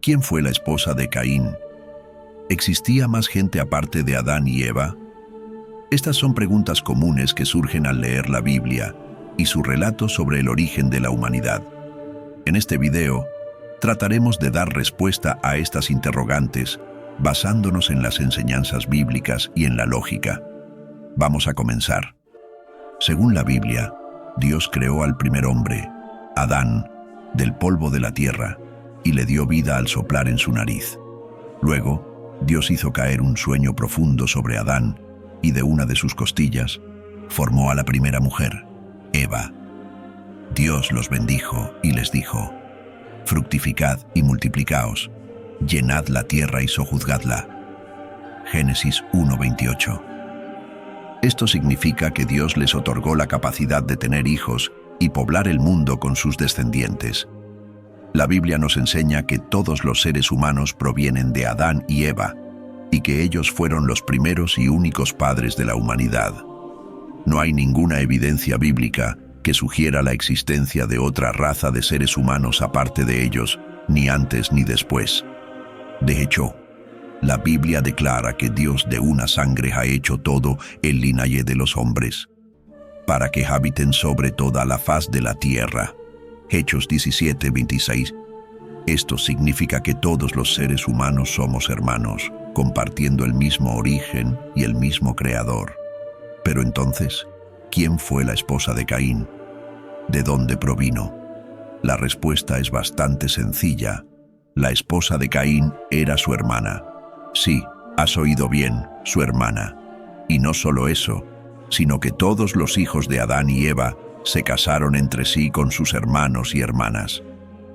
¿Quién fue la esposa de Caín? ¿Existía más gente aparte de Adán y Eva? Estas son preguntas comunes que surgen al leer la Biblia y su relato sobre el origen de la humanidad. En este video, trataremos de dar respuesta a estas interrogantes basándonos en las enseñanzas bíblicas y en la lógica. Vamos a comenzar. Según la Biblia, Dios creó al primer hombre, Adán, del polvo de la tierra, y le dio vida al soplar en su nariz. Luego, Dios hizo caer un sueño profundo sobre Adán, y de una de sus costillas, formó a la primera mujer, Eva. Dios los bendijo y les dijo: fructificad y multiplicaos, llenad la tierra y sojuzgadla. Génesis 1:28. Esto significa que Dios les otorgó la capacidad de tener hijos y poblar el mundo con sus descendientes. La Biblia nos enseña que todos los seres humanos provienen de Adán y Eva, y que ellos fueron los primeros y únicos padres de la humanidad. No hay ninguna evidencia bíblica que sugiera la existencia de otra raza de seres humanos aparte de ellos, ni antes ni después. De hecho, la Biblia declara que Dios de una sangre ha hecho todo el linaje de los hombres, para que habiten sobre toda la faz de la tierra. Hechos 17:26. Esto significa que todos los seres humanos somos hermanos, compartiendo el mismo origen y el mismo creador. Pero entonces, ¿quién fue la esposa de Caín? ¿De dónde provino? La respuesta es bastante sencilla. La esposa de Caín era su hermana. Sí, has oído bien, su hermana. Y no solo eso, sino que todos los hijos de Adán y Eva se casaron entre sí con sus hermanos y hermanas.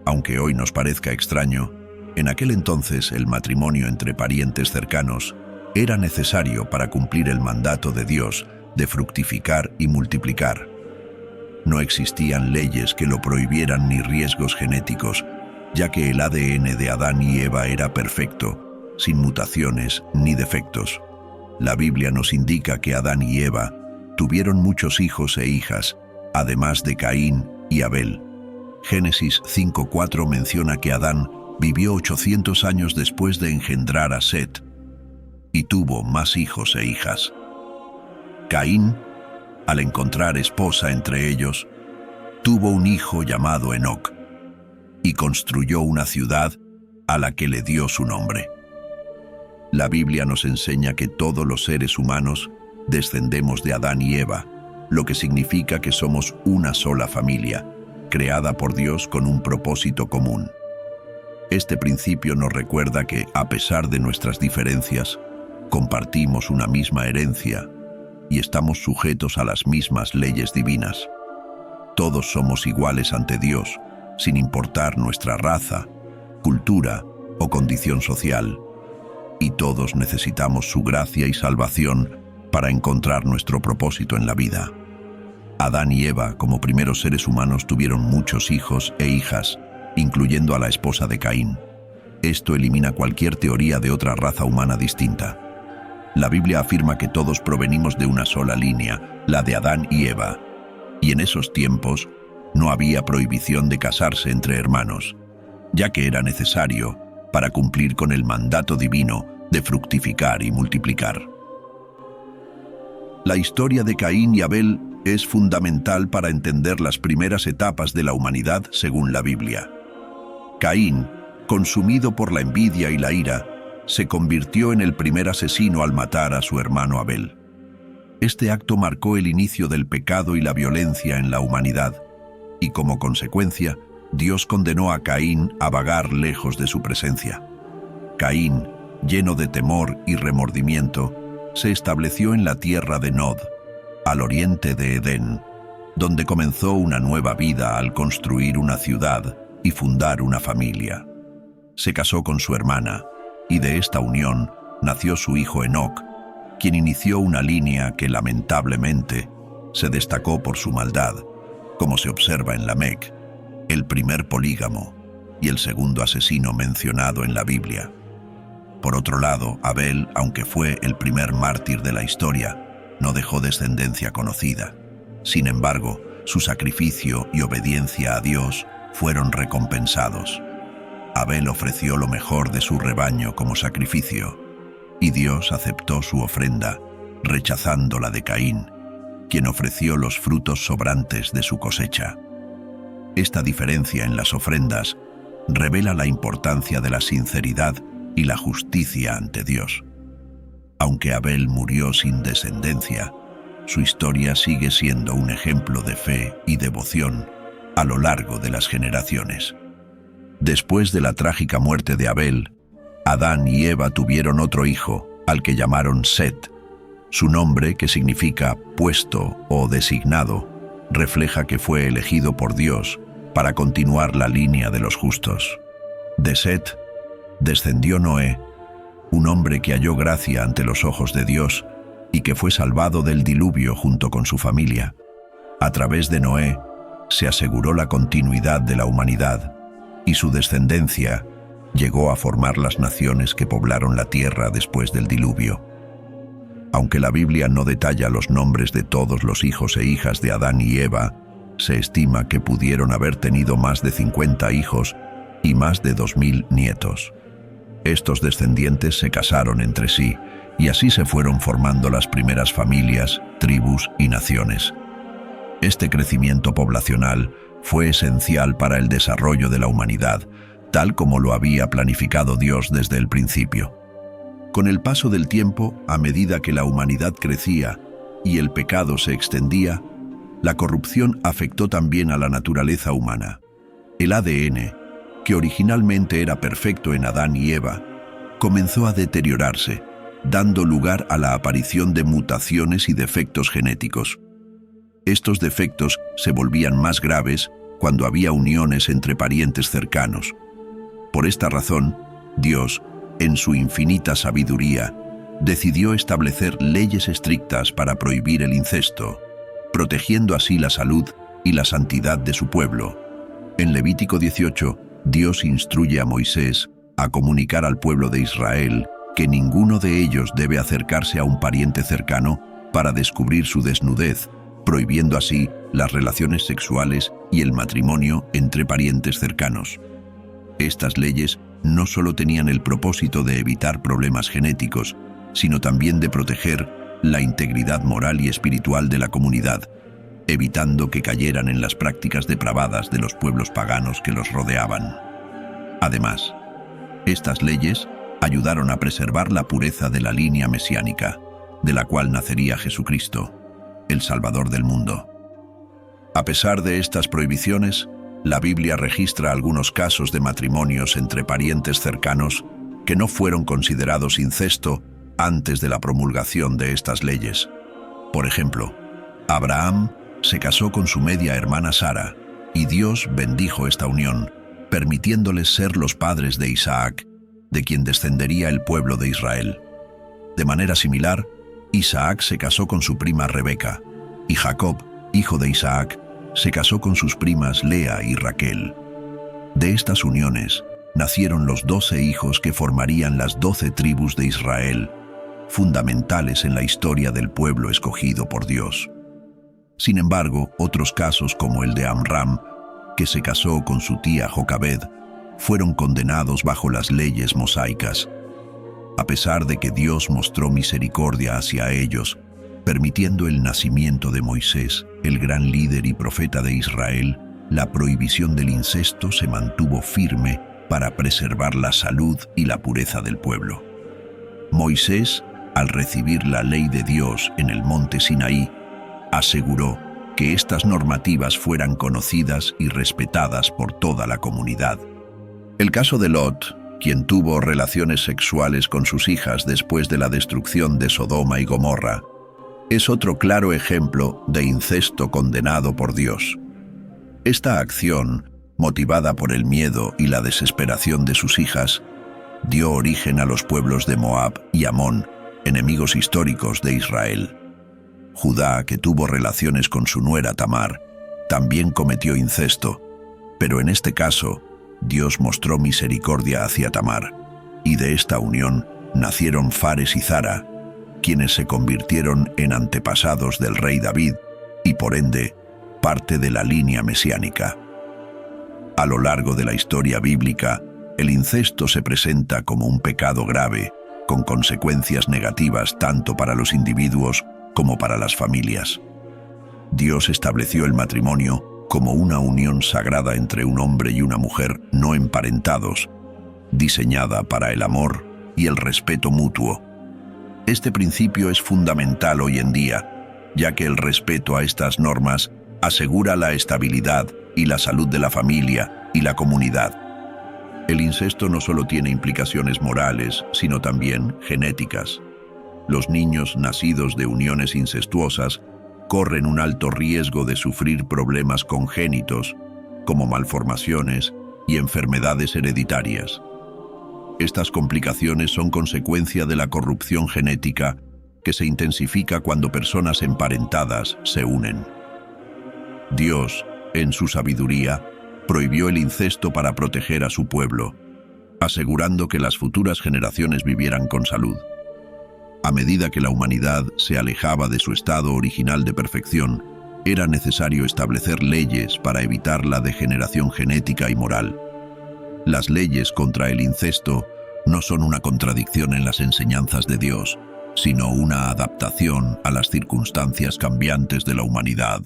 Aunque hoy nos parezca extraño, en aquel entonces el matrimonio entre parientes cercanos era necesario para cumplir el mandato de Dios de fructificar y multiplicar. No existían leyes que lo prohibieran ni riesgos genéticos, ya que el ADN de Adán y Eva era perfecto, sin mutaciones ni defectos. La Biblia nos indica que Adán y Eva tuvieron muchos hijos e hijas, además de Caín y Abel. Génesis 5:4 menciona que Adán vivió 800 años después de engendrar a Set, y tuvo más hijos e hijas. Caín, al encontrar esposa entre ellos, tuvo un hijo llamado Enoc, y construyó una ciudad a la que le dio su nombre. La Biblia nos enseña que todos los seres humanos descendemos de Adán y Eva, lo que significa que somos una sola familia, creada por Dios con un propósito común. Este principio nos recuerda que, a pesar de nuestras diferencias, compartimos una misma herencia y estamos sujetos a las mismas leyes divinas. Todos somos iguales ante Dios, sin importar nuestra raza, cultura o condición social, y todos necesitamos su gracia y salvación para encontrar nuestro propósito en la vida. Adán y Eva, como primeros seres humanos, tuvieron muchos hijos e hijas, incluyendo a la esposa de Caín. Esto elimina cualquier teoría de otra raza humana distinta. La Biblia afirma que todos provenimos de una sola línea, la de Adán y Eva, y en esos tiempos no había prohibición de casarse entre hermanos, ya que era necesario para cumplir con el mandato divino de fructificar y multiplicar. La historia de Caín y Abel es fundamental para entender las primeras etapas de la humanidad según la Biblia. Caín, consumido por la envidia y la ira, se convirtió en el primer asesino al matar a su hermano Abel. Este acto marcó el inicio del pecado y la violencia en la humanidad, y como consecuencia, Dios condenó a Caín a vagar lejos de su presencia. Caín, lleno de temor y remordimiento, se estableció en la tierra de Nod, al oriente de Edén, donde comenzó una nueva vida al construir una ciudad y fundar una familia. Se casó con su hermana, y de esta unión nació su hijo Enoc, quien inició una línea que lamentablemente se destacó por su maldad, como se observa en Lamec, el primer polígamo y el segundo asesino mencionado en la Biblia. Por otro lado, Abel, aunque fue el primer mártir de la historia, no dejó descendencia conocida. Sin embargo, su sacrificio y obediencia a Dios fueron recompensados. Abel ofreció lo mejor de su rebaño como sacrificio, y Dios aceptó su ofrenda, rechazando la de Caín, quien ofreció los frutos sobrantes de su cosecha. Esta diferencia en las ofrendas revela la importancia de la sinceridad y la justicia ante Dios. Aunque Abel murió sin descendencia, su historia sigue siendo un ejemplo de fe y devoción a lo largo de las generaciones. Después de la trágica muerte de Abel, Adán y Eva tuvieron otro hijo, al que llamaron Set. Su nombre, que significa puesto o designado, refleja que fue elegido por Dios para continuar la línea de los justos. De Set descendió Noé, un hombre que halló gracia ante los ojos de Dios y que fue salvado del diluvio junto con su familia. A través de Noé se aseguró la continuidad de la humanidad, y su descendencia llegó a formar las naciones que poblaron la tierra después del diluvio. Aunque la Biblia no detalla los nombres de todos los hijos e hijas de Adán y Eva, se estima que pudieron haber tenido más de 50 hijos y más de 2000 nietos. Estos descendientes se casaron entre sí, y así se fueron formando las primeras familias, tribus y naciones. Este crecimiento poblacional fue esencial para el desarrollo de la humanidad, tal como lo había planificado Dios desde el principio. Con el paso del tiempo, a medida que la humanidad crecía y el pecado se extendía, la corrupción afectó también a la naturaleza humana. El ADN, que originalmente era perfecto en Adán y Eva, comenzó a deteriorarse, dando lugar a la aparición de mutaciones y defectos genéticos. Estos defectos se volvían más graves cuando había uniones entre parientes cercanos. Por esta razón, Dios, en su infinita sabiduría, decidió establecer leyes estrictas para prohibir el incesto, protegiendo así la salud y la santidad de su pueblo. En Levítico 18, Dios instruye a Moisés a comunicar al pueblo de Israel que ninguno de ellos debe acercarse a un pariente cercano para descubrir su desnudez, prohibiendo así las relaciones sexuales y el matrimonio entre parientes cercanos. Estas leyes no solo tenían el propósito de evitar problemas genéticos, sino también de proteger la integridad moral y espiritual de la comunidad, evitando que cayeran en las prácticas depravadas de los pueblos paganos que los rodeaban. Además, estas leyes ayudaron a preservar la pureza de la línea mesiánica, de la cual nacería Jesucristo, el Salvador del mundo. A pesar de estas prohibiciones, la Biblia registra algunos casos de matrimonios entre parientes cercanos que no fueron considerados incesto antes de la promulgación de estas leyes. Por ejemplo, Abraham se casó con su media hermana Sara, y Dios bendijo esta unión, permitiéndoles ser los padres de Isaac, de quien descendería el pueblo de Israel. De manera similar, Isaac se casó con su prima Rebeca, y Jacob, hijo de Isaac, se casó con sus primas Lea y Raquel. De estas uniones nacieron los 12 hijos que formarían las 12 tribus de Israel, fundamentales en la historia del pueblo escogido por Dios. Sin embargo, otros casos como el de Amram, que se casó con su tía Jocabed, fueron condenados bajo las leyes mosaicas. A pesar de que Dios mostró misericordia hacia ellos, permitiendo el nacimiento de Moisés, el gran líder y profeta de Israel, la prohibición del incesto se mantuvo firme para preservar la salud y la pureza del pueblo. Moisés, al recibir la ley de Dios en el monte Sinaí, aseguró que estas normativas fueran conocidas y respetadas por toda la comunidad. El caso de Lot, quien tuvo relaciones sexuales con sus hijas después de la destrucción de Sodoma y Gomorra, es otro claro ejemplo de incesto condenado por Dios. Esta acción, motivada por el miedo y la desesperación de sus hijas, dio origen a los pueblos de Moab y Amón, enemigos históricos de Israel. Judá, que tuvo relaciones con su nuera Tamar, también cometió incesto, pero en este caso, Dios mostró misericordia hacia Tamar, y de esta unión nacieron Fares y Zara, quienes se convirtieron en antepasados del rey David y por ende parte de la línea mesiánica. A lo largo de la historia bíblica, El incesto se presenta como un pecado grave, con consecuencias negativas tanto para los individuos como para las familias. Dios estableció el matrimonio como una unión sagrada entre un hombre y una mujer no emparentados, diseñada para el amor y el respeto mutuo. Este principio es fundamental hoy en día, ya que el respeto a estas normas asegura la estabilidad y la salud de la familia y la comunidad. El incesto no solo tiene implicaciones morales, sino también genéticas. Los niños nacidos de uniones incestuosas corren un alto riesgo de sufrir problemas congénitos, como malformaciones y enfermedades hereditarias. Estas complicaciones son consecuencia de la corrupción genética que se intensifica cuando personas emparentadas se unen. Dios, en su sabiduría, prohibió el incesto para proteger a su pueblo, asegurando que las futuras generaciones vivieran con salud. A medida que la humanidad se alejaba de su estado original de perfección, era necesario establecer leyes para evitar la degeneración genética y moral. Las leyes contra el incesto no son una contradicción en las enseñanzas de Dios, sino una adaptación a las circunstancias cambiantes de la humanidad.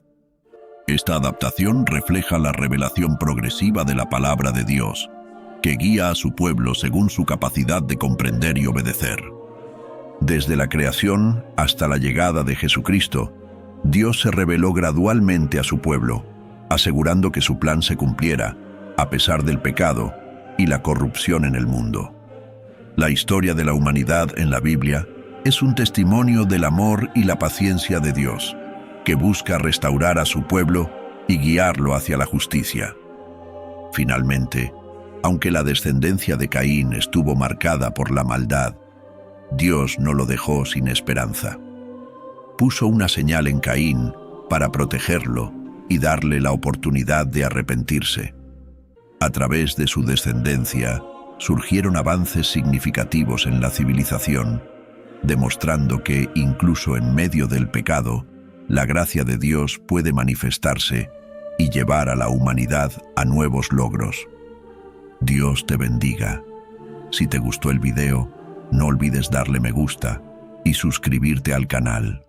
Esta adaptación refleja la revelación progresiva de la palabra de Dios, que guía a su pueblo según su capacidad de comprender y obedecer. Desde la creación hasta la llegada de Jesucristo, Dios se reveló gradualmente a su pueblo, asegurando que su plan se cumpliera, a pesar del pecado y la corrupción en el mundo. La historia de la humanidad en la Biblia es un testimonio del amor y la paciencia de Dios, que busca restaurar a su pueblo y guiarlo hacia la justicia. Finalmente, aunque la descendencia de Caín estuvo marcada por la maldad, Dios no lo dejó sin esperanza. Puso una señal en Caín para protegerlo y darle la oportunidad de arrepentirse. A través de su descendencia, surgieron avances significativos en la civilización, demostrando que, incluso en medio del pecado, la gracia de Dios puede manifestarse y llevar a la humanidad a nuevos logros. Dios te bendiga. Si te gustó el video, no olvides darle me gusta y suscribirte al canal.